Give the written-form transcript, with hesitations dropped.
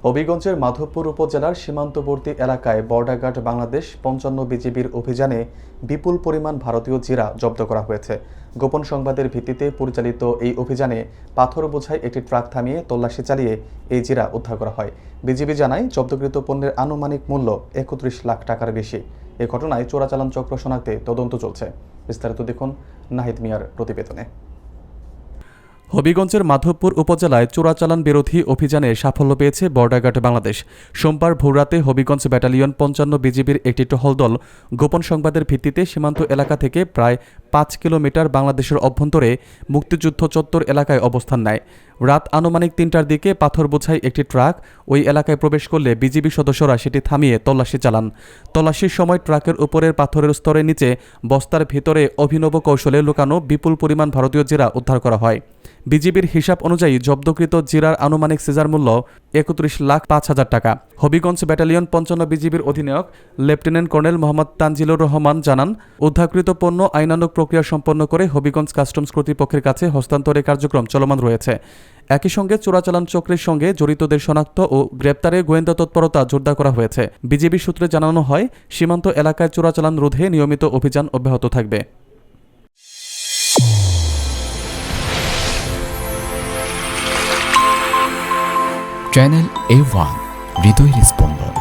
হবিগঞ্জের মাধবপুর উপজেলার সীমান্তবর্তী এলাকায় বর্ডার বাংলাদেশ ৫৫ বিজিবির অভিযানে বিপুল পরিমাণ ভারতীয় জিরা জব্দ করা হয়েছে। গোপন সংবাদের ভিত্তিতে পরিচালিত এই অভিযানে পাথর বোঝাই একটি ট্রাক থামিয়ে তল্লাশি চালিয়ে এই জিরা উদ্ধার করা হয়। বিজিবি জানায় জব্দকৃত পণ্যের আনুমানিক মূল্য ৩১ লাখ টাকার বেশি। এ ঘটনায় চোরাচালান চক্র শনাক্তে তদন্ত চলছে। বিস্তারিত দেখুন নাহিদ মিয়ার প্রতিবেদনে। হবিগঞ্জের মাধবপুর উপজেলায় চোরাচালান বিরোধী অভিযানে সাফল্য পেয়েছে বর্ডার বাংলাদেশ। সোমবার ভোররাতে হবিগঞ্জ ব্যাটালিয়ন ৫৫ বিজিবির একটি টহল দল গোপন সংবাদের ভিত্তিতে সীমান্ত এলাকা থেকে প্রায় ৫ কিলোমিটার বাংলাদেশের অভ্যন্তরে মুক্তিযুদ্ধ চত্বর এলাকায় অবস্থান নেয়। রাত আনুমানিক ৩টার দিকে পাথর বোঝাই একটি ট্রাক ওই এলাকায় প্রবেশ করলে বিজিবি সদস্যরা সেটি থামিয়ে তল্লাশি চালান। তল্লাশির সময় ট্রাকের উপরের পাথরের স্তরের নিচে বস্তার ভিতরে অভিনব কৌশলে লুকানো বিপুল পরিমাণ ভারতীয় জিরা উদ্ধার করা হয়। বিজিবির হিসাব অনুযায়ী জব্দকৃত জিরার আনুমানিক সিজার মূল্য ৩১,৫,০০০ টাকা। হবিগঞ্জ ব্যাটালিয়ন ৫৫ বিজিবির অধিনায়ক লেফটেন্যান্ট কর্নেল মোহাম্মদ তানজিলুর রহমান জানান, উদ্ধারকৃত পণ্য আইনানুগ প্রক্রিয়া সম্পন্ন করে হবিগঞ্জ কাস্টমস কর্তৃপক্ষের কাছে হস্তান্তরের কার্যক্রম চলমান রয়েছে। একই সঙ্গে চোরাচালান চক্রের সঙ্গে জড়িতদের শনাক্ত ও গ্রেপ্তারে গোয়েন্দা তৎপরতা জোরদার করা হয়েছে। বিজিবি সূত্রে জানানো হয়, সীমান্ত এলাকায় চোরাচালান রোধে নিয়মিত অভিযান অব্যাহত থাকবে। চ্যানেল A1 হৃদয়ের স্পন্দন।